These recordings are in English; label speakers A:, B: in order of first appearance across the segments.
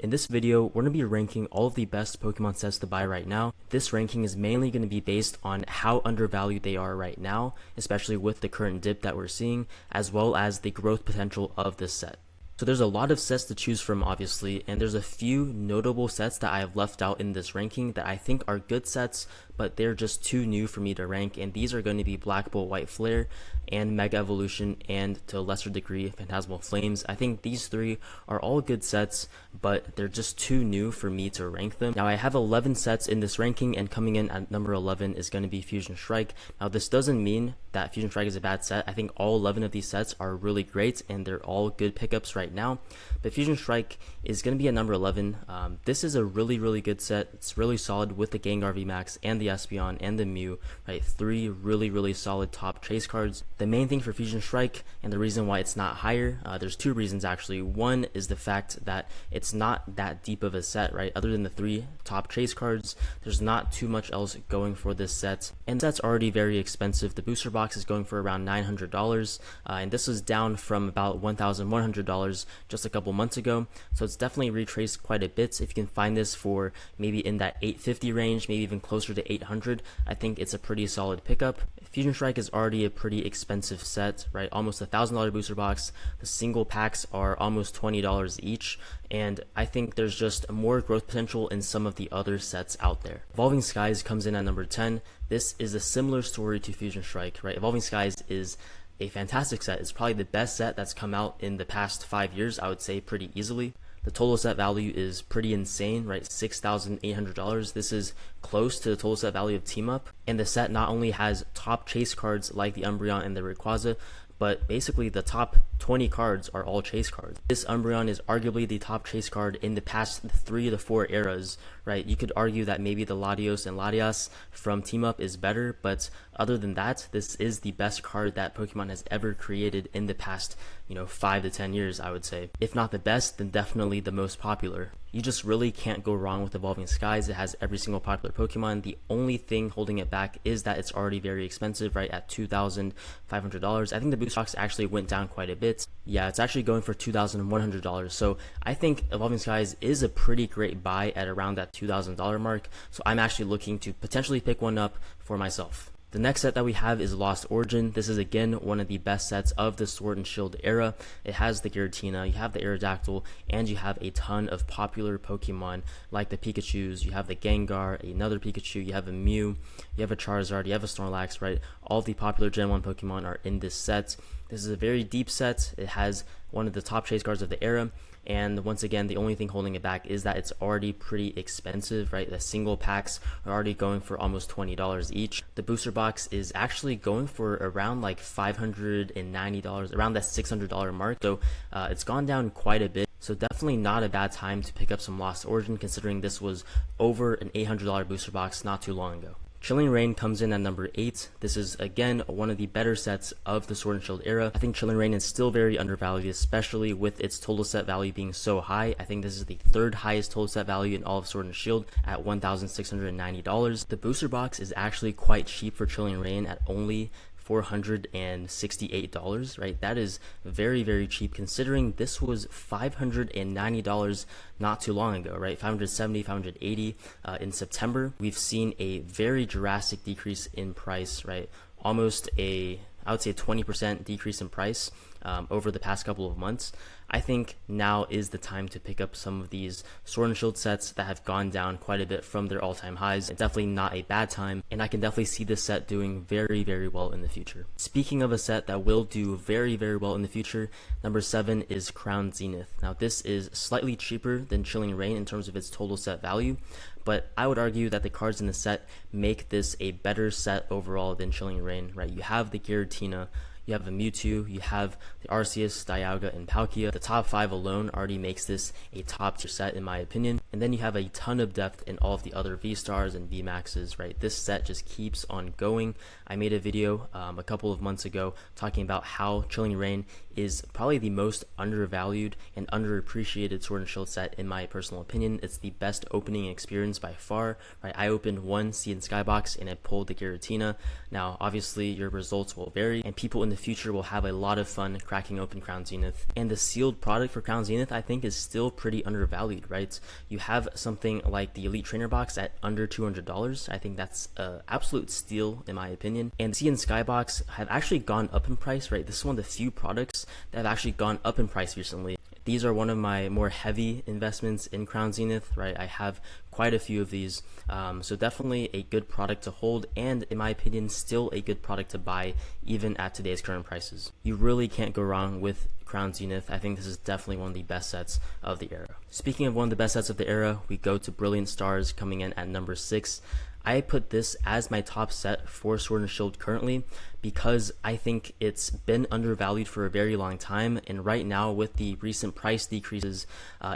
A: In this video, we're going to be ranking all of the best Pokemon sets to buy right now. This ranking is mainly going to be based on how undervalued they are right now, especially with the current dip that we're seeing, as well as the growth potential of this set. So there's a lot of sets to choose from, obviously, and there's a few notable sets that I have left out in this ranking that I think are good sets, but they're just too new for me to rank, and these are going to be Black Bolt White Flare and Mega Evolution, and to a lesser degree Phantasmal Flames. I think these three are all good sets, but they're just too new for me to rank them. Now I have 11 sets in this ranking, and coming in at number 11 is going to be Fusion Strike. Now this doesn't mean that Fusion Strike is a bad set. I think all 11 of these sets are really great, and they're all good pickups right now, but Fusion Strike is going to be at number 11. This is a really good set. It's really solid with the Gengar VMAX and the Espeon and the Mew, right? Three really solid top chase cards. The main thing for Fusion Strike, and the reason why it's not higher, there's two reasons actually. One is the fact that it's not that deep of a set, right? Other than the three top chase cards, there's not too much else going for this set, and the set's already very expensive. The booster box is going for around $900, and this is down from about $1,100 just a couple months ago, so it's definitely retraced quite a bit. If you can find this for maybe in that $850 range, maybe even closer to $800, I think it's a pretty solid pickup. Fusion Strike is already a pretty expensive set, right? Almost $1,000 booster box. The single packs are almost $20 each, and I think there's just more growth potential in some of the other sets out there. Evolving Skies comes in at number 10. This is a similar story to Fusion Strike, right? Evolving Skies is a fantastic set. It's probably the best set that's come out in the past 5 years, I would say, pretty easily. The total set value is pretty insane, right? $6,800. This is close to the total set value of Team Up. And the set not only has top chase cards like the Umbreon and the Rayquaza, but basically the top 20 cards are all chase cards. This Umbreon is arguably the top chase card in the past 3 to 4 eras, right? You could argue that maybe the Latios and Latias from Team Up is better, but other than that, this is the best card that Pokemon has ever created in the past, 5 to 10 years, I would say. If not the best, then definitely the most popular. You just really can't go wrong with Evolving Skies. It has every single popular Pokemon. The only thing holding it back is that it's already very expensive, right, at $2,500. I think the booster box actually went down quite a bit. Yeah, it's actually going for $2,100. So I think Evolving Skies is a pretty great buy at around that $2,000 mark. So I'm actually looking to potentially pick one up for myself. The next set that we have is Lost Origin. This is again one of the best sets of the Sword and Shield era. It has the Giratina, you have the Aerodactyl, and you have a ton of popular Pokemon like the Pikachus. You have the Gengar, another Pikachu, you have a Mew, you have a Charizard, you have a Snorlax, right? All the popular Gen 1 Pokemon are in this set. This is a very deep set. It has one of the top chase cards of the era. And once again, the only thing holding it back is that it's already pretty expensive, right? The single packs are already going for almost $20 each. The booster box is actually going for around like $590, around that $600 mark. So it's gone down quite a bit. So definitely not a bad time to pick up some Lost Origin, considering this was over an $800 booster box not too long ago. Chilling Reign comes in at number 8. This is again one of the better sets of the Sword and Shield era. I think Chilling Reign is still very undervalued, especially with its total set value being so high. I think this is the third highest total set value in all of Sword and Shield at $1,690. The booster box is actually quite cheap for Chilling Reign at only $468, right? That is very cheap, considering this was $590 not too long ago, right? $570, $580 in September. We've seen a very drastic decrease in price, right? Almost I would say a 20% decrease in price over the past couple of months. I think now is the time to pick up some of these Sword and Shield sets that have gone down quite a bit from their all-time highs. It's definitely not a bad time, and I can definitely see this set doing very well in the future. Speaking of a set that will do very well in the future, number 7 is Crown Zenith. Now this is slightly cheaper than Chilling Reign in terms of its total set value, but I would argue that the cards in the set make this a better set overall than Chilling Reign, right? You have the Giratina, you have the Mewtwo, you have the Arceus, Dialga, and Palkia. The top 5 alone already makes this a top tier set in my opinion. And then you have a ton of depth in all of the other V-Stars and V-Maxes, right? This set just keeps on going. I made a video a couple of months ago talking about how Chilling Reign is probably the most undervalued and underappreciated Sword and Shield set in my personal opinion. It's the best opening experience by far, right? I opened one Sea and Skybox and I pulled the Giratina. Now, obviously, your results will vary, and people in the the future will have a lot of fun cracking open Crown Zenith. And the sealed product for Crown Zenith, I think, is still pretty undervalued, right? You have something like the Elite Trainer Box at under $200. I think that's an absolute steal in my opinion. And the Sea and Sky Box have actually gone up in price, right? This is one of the few products that have actually gone up in price recently. These are one of my more heavy investments in Crown Zenith, right? I have quite a few of these, so definitely a good product to hold, and in my opinion, still a good product to buy even at today's current prices. You really can't go wrong with Crown Zenith. I think this is definitely one of the best sets of the era. Speaking of one of the best sets of the era, we go to Brilliant Stars coming in at number 6. I put this as my top set for Sword and Shield currently because I think it's been undervalued for a very long time, and right now with the recent price decreases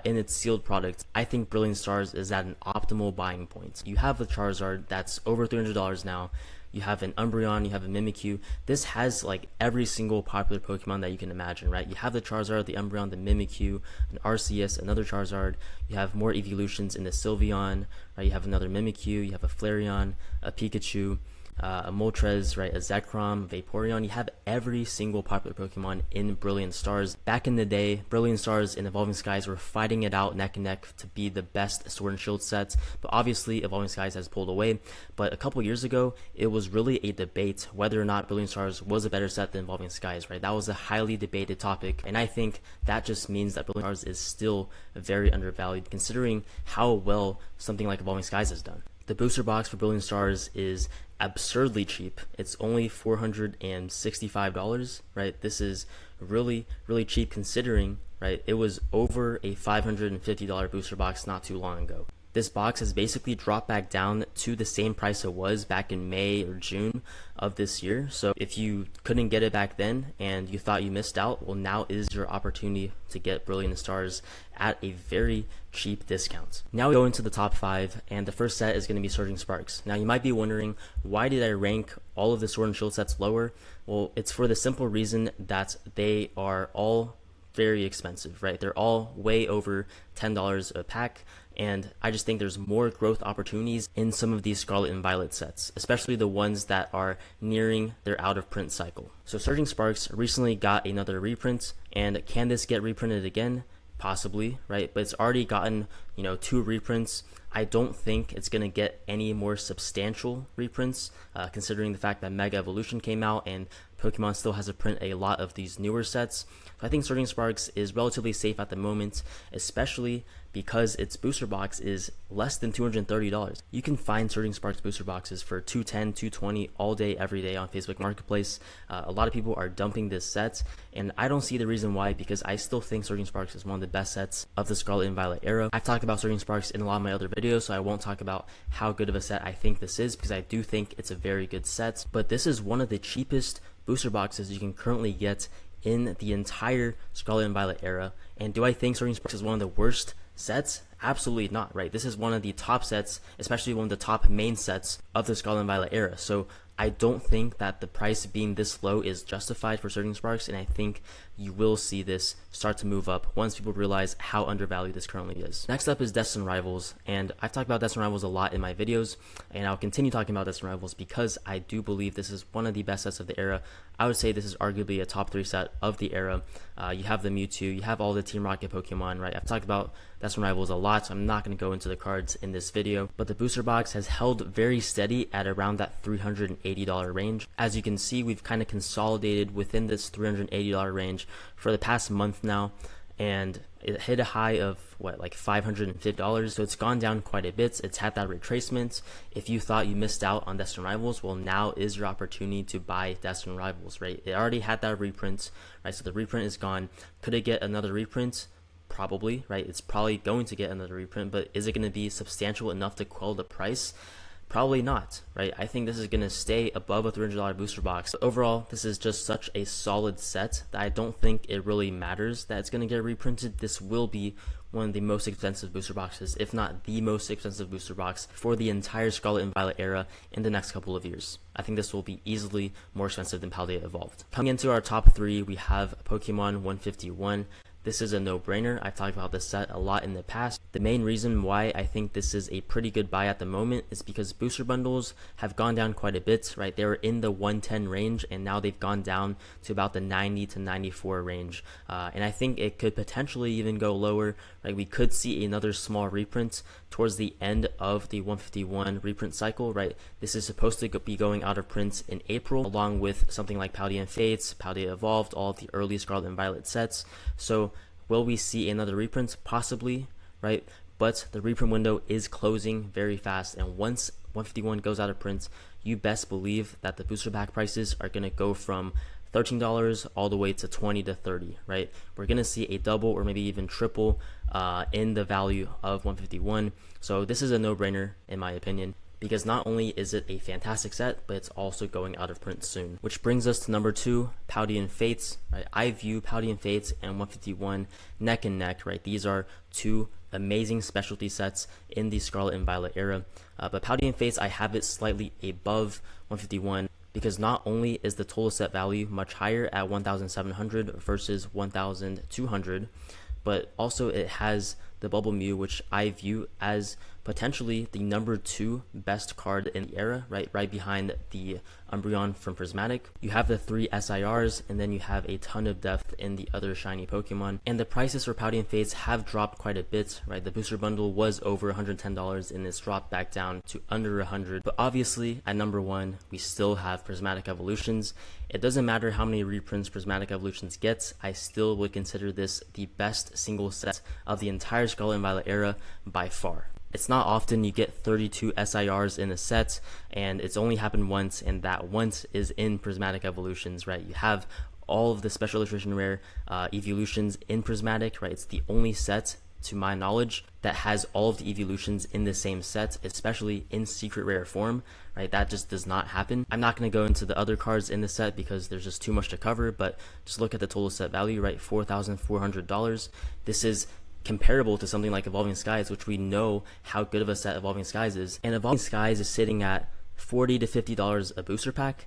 A: in its sealed product, I think Brilliant Stars is at an optimal buying point. You have the Charizard that's over $300 now. You have an Umbreon, you have a Mimikyu. This has like every single popular Pokemon that you can imagine, right? You have the Charizard, the Umbreon, the Mimikyu, an Arceus, another Charizard. You have more evolutions in the Sylveon, right? You have another Mimikyu, you have a Flareon, a Pikachu, a Moltres, right, a Zekrom, Vaporeon. You have every single popular Pokemon in Brilliant Stars. Back in the day, Brilliant Stars and Evolving Skies were fighting it out neck and neck to be the best Sword and Shield sets, but obviously Evolving Skies has pulled away. But a couple years ago, it was really a debate whether or not Brilliant Stars was a better set than Evolving Skies, right? That was a highly debated topic, and I think that just means that Brilliant Stars is still very undervalued considering how well something like Evolving Skies has done. The booster box for Brilliant Stars is absurdly cheap. It's only $465, right? This is really cheap considering, right, it was over a $550 booster box not too long ago. This box has basically dropped back down to the same price it was back in May or June of this year. So if you couldn't get it back then and you thought you missed out, well, now is your opportunity to get Brilliant Stars at a very cheap discount. Now we go into the top 5, and the first set is going to be Surging Sparks. Now you might be wondering, why did I rank all of the Sword and Shield sets lower? Well, it's for the simple reason that they are all very expensive, right? They're all way over $10 a pack, and I just think there's more growth opportunities in some of these Scarlet and Violet sets, especially the ones that are nearing their out of print cycle. So Surging Sparks recently got another reprint, and can this get reprinted again? Possibly, right? But it's already gotten, 2 reprints. I don't think it's going to get any more substantial reprints, considering the fact that Mega Evolution came out and Pokemon still has to print a lot of these newer sets. So I think Surging Sparks is relatively safe at the moment, especially because its booster box is less than $230. You can find Surging Sparks booster boxes for $210, $220 all day, every day on Facebook Marketplace. A lot of people are dumping this set, and I don't see the reason why, because I still think Surging Sparks is one of the best sets of the Scarlet and Violet era. I've talked about Surging Sparks in a lot of my other videos, so I won't talk about how good of a set I think this is, because I do think it's a very good set. But this is one of the cheapest booster boxes you can currently get in the entire Scarlet and Violet era. And do I think Surging Sparks is one of the worst sets? Absolutely not, right? This is one of the top sets, especially one of the top main sets of the Scarlet and Violet era. So I don't think that the price being this low is justified for Surging Sparks, and I think you will see this start to move up once people realize how undervalued this currently is. Next up is Destined Rivals, and I've talked about Destined Rivals a lot in my videos, and I'll continue talking about Destined Rivals because I do believe this is one of the best sets of the era. I would say this is arguably a top 3 set of the era. You have the Mewtwo, you have all the Team Rocket Pokemon, right? I've talked about Destined Rivals a lot, so I'm not going to go into the cards in this video, but the booster box has held very steady at around that $380 range. As you can see, we've kind of consolidated within this $380 range for the past month now, and it hit a high of like $550, so it's gone down quite a bit. It's had that retracement. If you thought you missed out on Destined Rivals, well, now is your opportunity to buy Destined Rivals, right? It already had that reprint, right? So the reprint is gone. Could it get another reprint? Probably, right? It's probably going to get another reprint, but is it going to be substantial enough to quell the price? Probably not, right? I think this is going to stay above a $300 booster box. But overall, this is just such a solid set that I don't think it really matters that it's going to get reprinted. This will be one of the most expensive booster boxes, if not the most expensive booster box for the entire Scarlet and Violet era in the next couple of years. I think this will be easily more expensive than Paldea Evolved. Coming into our top 3, we have Pokemon 151. this is a no-brainer. I've talked about this set a lot in the past. The main reason why I think this is a pretty good buy at the moment is because booster bundles have gone down quite a bit, right? They were in the 110 range, and now they've gone down to about the 90 to 94 range. And I think it could potentially even go lower, right? We could see another small reprint towards the end of the 151 reprint cycle, right? This is supposed to be going out of print in April, along with something like Paldean Fates, Paldean Evolved, all of the early Scarlet and Violet sets. So will we see another reprint? Possibly, right? But the reprint window is closing very fast, and once 151 goes out of print, you best believe that the booster pack prices are going to go from $13 all the way to 20 to 30, right? We're going to see a double or maybe even triple in the value of 151. So this is a no-brainer in my opinion, because not only is it a fantastic set, but it's also going out of print soon. Which brings us to number 2, Paldean Fates, right? I view Paldean Fates and 151 neck and neck, right? These are two amazing specialty sets in the Scarlet and Violet era. But Paldean Fates, I have it slightly above 151 because not only is the total set value much higher at 1,700 versus 1,200, but also it has the Bubble Mew, which I view as potentially the number 2 best card in the era, right behind the Umbreon from Prismatic. You have the 3 SIRs, and then you have a ton of depth in the other shiny Pokemon. And the prices for Paldean Fates have dropped quite a bit, right? The booster bundle was over $110 and it's dropped back down to under $100. But obviously, at number 1, we still have Prismatic Evolutions. It doesn't matter how many reprints Prismatic Evolutions gets, I still would consider this the best single set of the entire Scarlet and Violet era by far. It's not often you get 32 SIRs in a set, and it's only happened once, and that once is in Prismatic Evolutions, right? You have all of the special illustration rare evolutions in Prismatic, right? It's the only set, to my knowledge, that has all of the evolutions in the same set, especially in secret rare form, right? That just does not happen. I'm not going to go into the other cards in the set because there's just too much to cover, but just look at the total set value, right? $4,400. This is comparable to something like Evolving Skies, which we know how good of a set Evolving Skies is. And Evolving Skies is sitting at $40 to $50 a booster pack.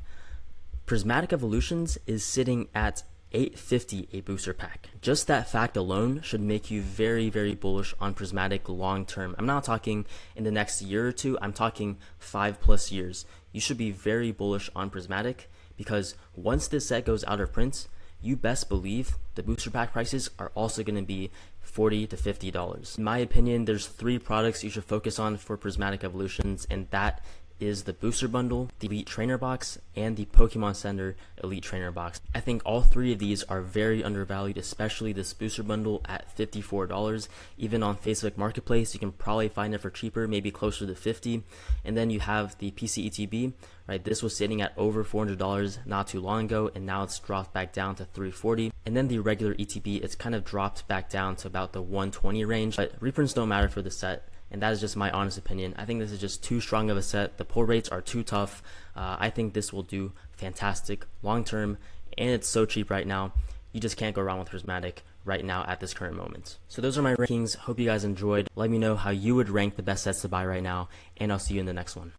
A: Prismatic Evolutions is sitting at $850 a booster pack. Just that fact alone should make you very, very bullish on Prismatic long term. I'm not talking in the next year or two, I'm talking 5+ years. You should be very bullish on Prismatic because once this set goes out of print, you best believe the booster pack prices are also going to be $40 to $50. In my opinion, there's 3 products you should focus on for Prismatic Evolutions, and that is the booster bundle, the Elite Trainer box, and the Pokemon Center Elite Trainer box. I think all 3 of these are very undervalued, especially this booster bundle at $54. Even on Facebook Marketplace, you can probably find it for cheaper, maybe closer to $50. And then you have the PC ETB, right? This was sitting at over $400 not too long ago, and now it's dropped back down to $340. And then the regular ETB, it's kind of dropped back down to about the $120 range. But reprints don't matter for the set, and that is just my honest opinion. I think this is just too strong of a set. The pull rates are too tough. I think this will do fantastic long term, and it's so cheap right now. You just can't go wrong with Prismatic right now at this current moment. So those are my rankings. Hope you guys enjoyed. Let me know how you would rank the best sets to buy right now, and I'll see you in the next one.